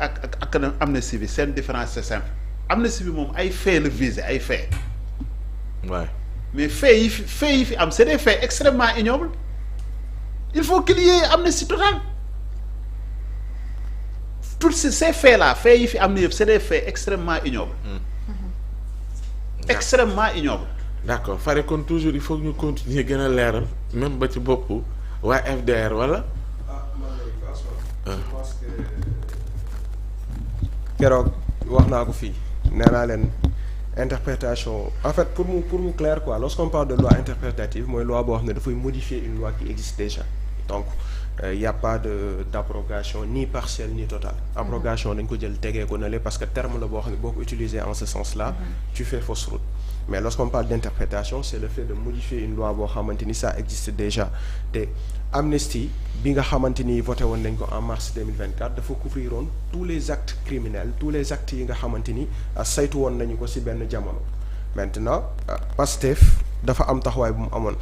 ak amnistie bi seen différence c'est simple amnistie bi moom ay faits la visé ay faits. Ouais. mais faits yi fi am c'est des faits extrêmement ignobles il faut qu'il y ait amnistie totale tous ces faits là faits yi fi am ni yëpp c'est des faits extrêmement ignobles. Extrêmement ignobles. D'accord fare kon toujours il faut que ñu continuer gën a leeral même ba ci bopp waa FDR wala. je pense que keroog wax naa ko fii nee naa leen interprétation en fait pour mu clair quoi lorsqu'on parle de loi interprétative mooy loi boo xam ne dafay modifier une loi qui existe déjà donc y a pas d'abrogation ni partielle ni totale abrogation dañ ko jël tegee ko nale parce que terme la boo xam ne boo ko utiliser en ce sens là tu fais fausse route mais lorsqu'on parle d'interprétation c'est le fait de modifier une loi boo xamante ni ça existe déjà te amnistie bi nga xamante ni voté woon nañ ko en mars 2024 dafa couvrir woon tous les actes criminels tous les actes yi nga xamante ni saytu woon nañu ko ci benn jamono maintenant Pastef dafa am taxawaay bu mu amoon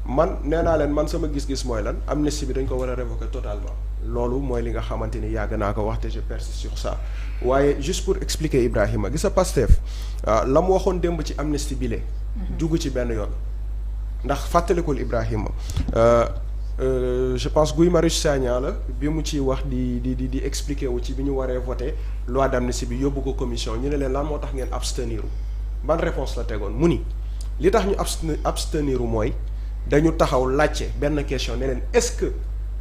man nee naa leen man sama gis-gis mooy lan amnistie bi dañ ko war a révoquer totalement loolu mooy li nga xamante ni yàgg naa ko wax te je persiste sur ça waaye juste pour expliquer Ibrahima gis nga Pastef la mu waxoon démb ci amnistie bi lee dugg ci benn yoon ndax fàttalikul Ibrahima je pense Guy Marius Sagna la bi mu ciy wax di expliquer wu ci bi ñu waree voter loi d'amnistie bi yóbbu ko commission ñu ne leen lan moo tax ngeen abstenir ban réponse la tegoon mu ni li tax ñu abstenir mooy dañu taxaw laajte benn question ne leen est-ce que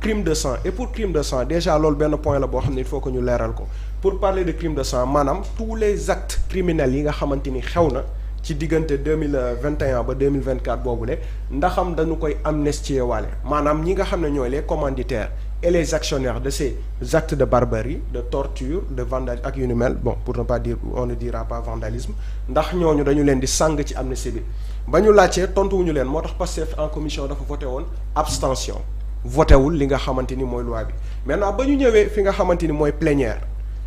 crime de sang et pour crime de sang déjà loolu benn point la boo xam ne il faut que ñu leeral ko pour parler de crime de sang maanaam tous les actes criminels yi nga xamante ni xew na ci diggante 2021 ba 2024 boobule ndaxam dañu koy amnistier waale maanaam ñi nga xam ne ñooy les commanditaires et les actionnaires de ces actes de barbarie de torture de vandalisme ak yu ni mel bon pour ne pas dire on ne dira pas vandalisme ndax ñooñu dañu leen di sàng ci amnistie bi ba ñu laajtee tontuwuñu leen moo tax Pastef en commission dafa voté woon abstention voté wul li nga xamante ni mooy loi bi maintenant ba ñu ñëwee fi nga xamante ni mooy plénière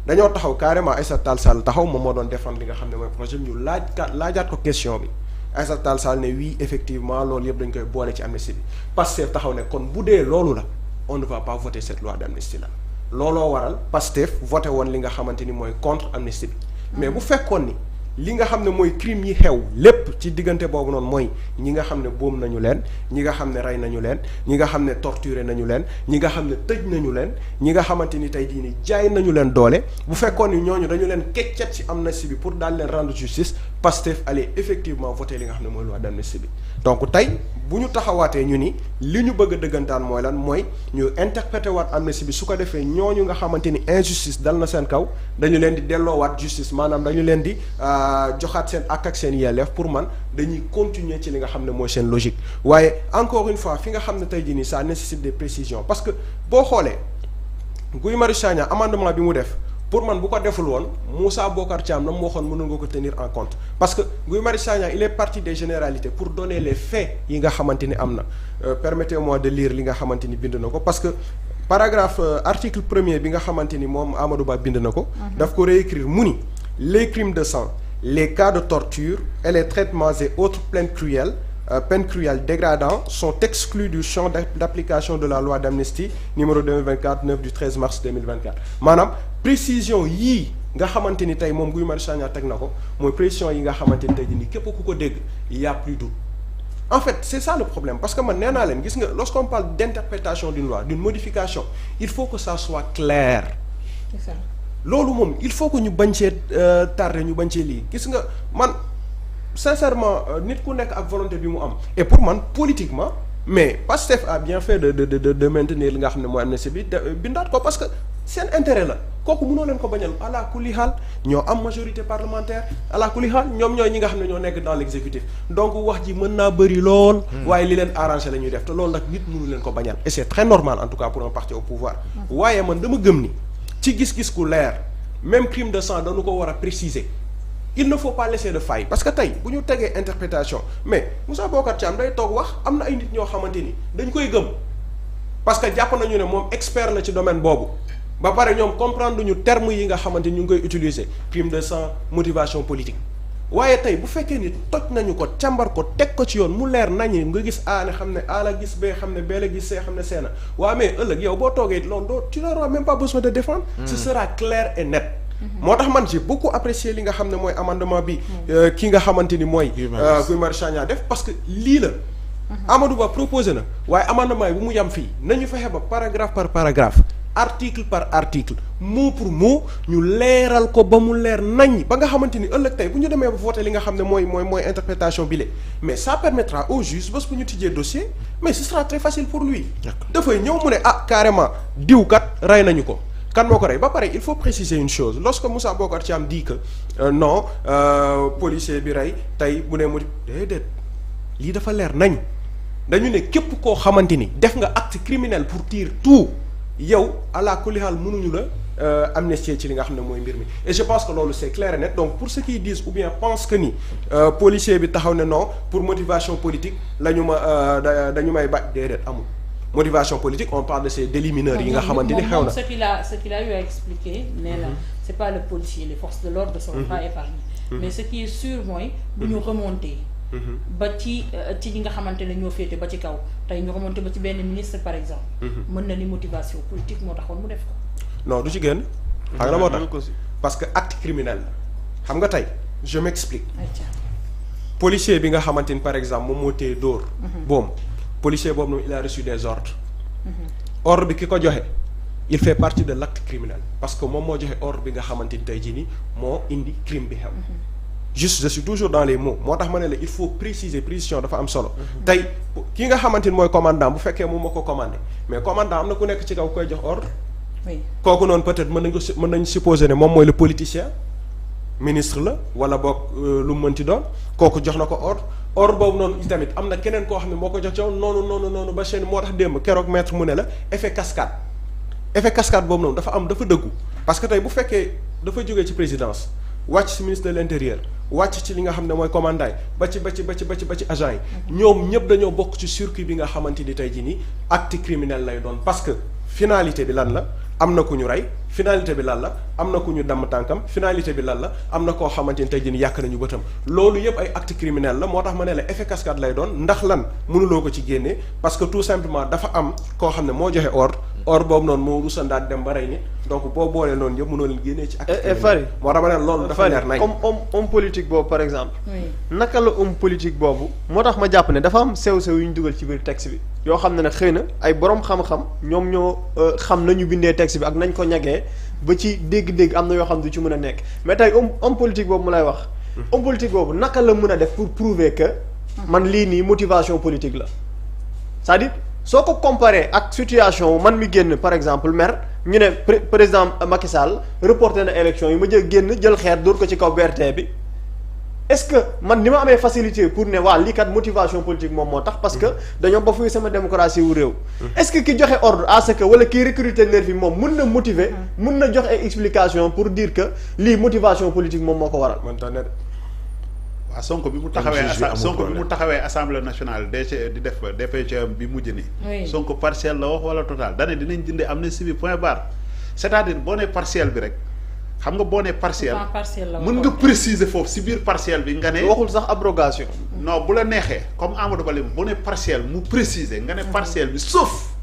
dañoo taxaw carrément Aïssata Tall Sall taxaw moom moo doon défendre li nga xam ne mooy projet bi ñu laajaat ko question bi Aïssata Tall Sall ne oui effectivement loolu yëpp dañ koy boole ci amnistie bi Pastef taxaw ne kon bu dee loolu la on ne va pas voter cette loi d'amnistie là looloo waral Pastef voté woon li nga xamante ni mooy contre amnistie bi mais bu fekkoon ni li nga xam ne mooy crime yi xew lépp ci diggante boobu noonu mooy ñi nga xam ne boom nañu leen ñi nga xam ne rey nañu leen ñi nga xam ne torturé nañu leen ñi nga xam ne tëj nañu leen ñi nga xamante ni tey jii ni jaay nañu leen doole bu fekkoon ni ñooñu dañu leen keccet ci amnistie bi pour daal leen rendre justice Pastef allait effectivement voter li nga xam ne mooy loi d'amnistie bi donc tey bu ñu taxawaatee ñu ni li ñu bëgg a dëggantaan mooy lan mooy ñu interpréter waat amnistie bi su ko defee ñooñu nga xamante ni injustice dal na seen kaw dañu leen di delloowaat justice maanaam dañu leen di joxaat seen ak seen yelleef pour man dañuy continuer ci li nga xam ne mooy seen logique waaye encore une fois fi nga xam ne tey jii nii ça nécessite des précisions parce que boo xoolee Guy Marius Sagna amendement bi mu def pour man bu ko deful woon Moussa Bocar Thiam la mu waxoon mënu nga ko tenir en compte parce que Guy Marius Sagna il est parti des généralités pour donner les faits yi nga xamante ni am na permettez-moi de lire li nga xamante ni bind na ko parce que paragraphe article premier bi nga xamante ni moom Amadou Ba bind na ko daf ko réécrire mu ni les crimes de sang les cas de torture et les traitements et autres peines cruelles dégradants sont exclus du champ d'application de la loi d'amnistie numéro 2024-9 du 13 mars 2024 maanaam précision yii nga xamante ni tey moom Guy Marius Sagna teg na ko mooy précision yi nga xamante ni tey jii nii képp ku ko dégg y a plus doute en fait c'est ça le problème parce que man nee naa leen gis nga lorsqu'on parle d'interprétation d'une loi d'une modification il faut que ça soit clair. C'est ça. Loolu moom il faut que ñu bañ cee tardé ñu bañ cee lii gis nga man sincèrement nit ku nekk ak volonté bi mu am et pour man politiquement mais Pastef a bien fait de maintenir li nga xam ne mooy amnistie bi bindaat ko parce que seen intérêt la kooku mënoo leen ko bañal ala kulli xaal ñoo am majorité parlementaire ala kulli xaal ñoom ñooy ñi nga xam ne ñoo nekk dans l'exécutif donc wax ji mën naa bëri lool. waaye li leen arrangé la ñuy def te loolu nag nit mënu leen ko bañal et c'est très normal en tout cas pour un parti au pouvoir. waaye man dama gëm ni. ci gis-gis ku leer même crime de sang dañu ko war a préciser il ne faut pas laisser de faille parce que tey bu ñu tegee interprétation mais Moussa Bocar Thiam day toog wax am na ay nit ñoo xamante ni dañ koy gëm parce que jàpp nañu ne moom expert la ci domaine boobu ba pare ñoom comprendre ñu termes yi nga xamante ni ñu ngi koy utiliser crime de sang motivation politique waaye tey bu fekkee ni toj nañu ko càmbar ko teg ko ci yoon mu leer nañu nga gis A ne xam ne A la gis B xam ne B la gis C xam ne C na waaw mais ëllëg yow boo toogee loolu doo tu n'auras même pas besoin de défendre. Ce sera clair et net. moo tax man j'ai beaucoup apprécié li nga xam ne mooy amendement bi ki nga xamante ni mooy Guy Marius Sagna def parce que lii la Amadou Ba proposé na waaye amendement yi bu mu yam fii nañu fexe ba paragraphe par paragraphe article par article mot pour mot ñu leeral ko ba mu leer nañ ba nga xamante ni ëllëg tey bu ñu demee ba voté li nga xam ne mooy interprétation bi mais ça permettra au juge bés bu ñu tijjee dossier mais ce sera très facile pour lui dafay ñëw mu ne carrément diw kat rey nañu ko kan moo ko rey ba pare il faut préciser une chose lorsque Moussa Bocar Thiam dit que non policier bi rey tey bu ne mu déedéet lii dafa leer nañ dañu ne képp koo xamante ni def nga acte criminel pour dire tout yow ala kulli haal mënuñu la amnistier ci li nga xam ne mooy mbir mi et je pense que loolu c'est clair et net donc pour ceux qui disent ou bien pensent que ni policier bi taxaw ne non pour motivation politique la ñu ma dañu may ba déedéet amul motivation politique on parle de ces délits mineurs yi nga xamante ni xew na ce qu'il a eu à expliquer nee na c'est pas le policier les forces de l'ordre ne seront pas épargnées mais ce qui est sûr mooy bu ñu remonter ba ci ñi nga xamante ne ñoo féete ba ci kaw tey ñu remonté ba ci benn ministre par exemple mën na ni motivation politique moo taxoon mu def ko non du ci génn xam nga moo tax parce que acte criminel la xam nga tey je m'explique policier bi nga xamante ni par exemple moom moo téye dóor boom policier boobu noonu il a reçu des ordres ordre bi ki ko joxe il fait partie de l'acte criminel parce que moom moo joxe ordre bi nga xamante ni tey jii nii moo indi crime bi xew juste je suis toujours dans les mots moo tax ma ne la il faut préciser précision dafa am solo tey ki nga xamante ni mooy commandant bu fekkee moom moo ko commandé mais commandant am na ku nekk ci kaw koy jox ordre kooku noonu peut-être mën nañu supposer ne moom mooy le politicien ministre la wala boog lu mu mënti doon kooku jox na ko ordre boobu noonu tamit am na keneen koo xam ne moo ko jox noonu ba chaîne moo tax démb keroog maître mu ne la effet cascade boobu noonu dafa dëggu parce que tey bu fekkee dafa jógee ci présidence wàcc ci ministre de l'intérieur wàcc ci li nga xam ne mooy commandant yi ba ci agent yi ñoom ñëpp dañoo bokk ci circuit bi nga xamante ni tey jii nii acte criminel lay doon parce que finalité bi lan la am na ku ñu rey finalité bi lan la am na ku ñu damm tànkam finalité bi lan la am na koo xamante ni tey jii nii yàq nañu bëtam loolu yëpp ay acte criminel la moo tax ma ne la effet cascade lay doon ndax lan mënuloo ko ci génnee parce que tout simplement dafa am koo xam ne moo joxe ordre boobu noonu moo rusandaat dem ba rey nit donc boo boolee noonu yëpp mënoo leen génnee ci acte criminel moo tax ma ne loolu dafa leer nañ comme homme politique boobu par exemple naka la homme politique boobu moo tax ma jàpp ne dafa am sew-sew yu ñu dugal ci biir texte bi yoo xam ne nag xëy na ay borom xam-xam ñoom ñoo xam nañu bindee texte bi ak nañ ko ñagee ba ci dégg-dégg am na yoo xam du ci mën a nekk mais tey homme politique boobu mu lay wax homme politique boobu naka la mën a def pour prouver que man lii nii motivation politique la c'est-à-dire soo ko comparé ak situation man mi génn par exemple maire ñu ne président Macky Sall reporté na élection yi ma jël xeer dóor ko ci kaw BRT bi est-ce que man ni ma amee facilité pour ne waa lii kat motivation politique moom moo tax parce que dañoo bafoué sama démocratie wu réew est-ce que ki joxe ordre à ce que wala kii recruter nervi moom mën na motiver mën na jox ay explication pour dire que lii motivation politique moom moo ko waral waaw Sonko bi mu taxawee assemblée nationale di def DPG bi mujj ni Sonko partiel la wax wala total dane dinañ dindi amnistie bi point barre c'est-à-dire boo nee partiel bi rek xam nga boo nee partiel mën nga préciser foofu si biir partiel bi nga ne waxul sax abrogation non bu la neexee comme Amadou Ba lim boo nee partiel mu préciser nga ne partiel bi sauf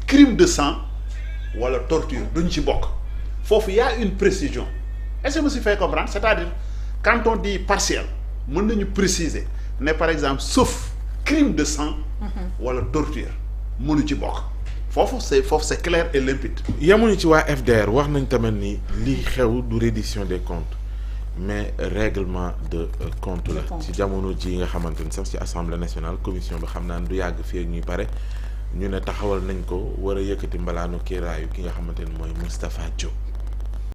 crime de sang wala torture duñ ci bokk foofu y a une précision est-ce que je me suis fait comprendre c'est-à-dire quand on dit partiel mën nañu préciser ne par exemple sauf crime de sang wala torture mënu ci bokk foofu c'est clair et limpide. yemuñu ci waa FDR wax nañ tamit ni lii xew du reddition des comptes mais règlement de compte la ci jamono ji nga xamante ni sax ci assemblée nationale commission bi xam naa ne du yàgg fii ak ñuy pare ñu ne taxawal nañ ko war a yëkkati mbalaanu kiiraayu ki nga xamante ni mooy Moustapha Diop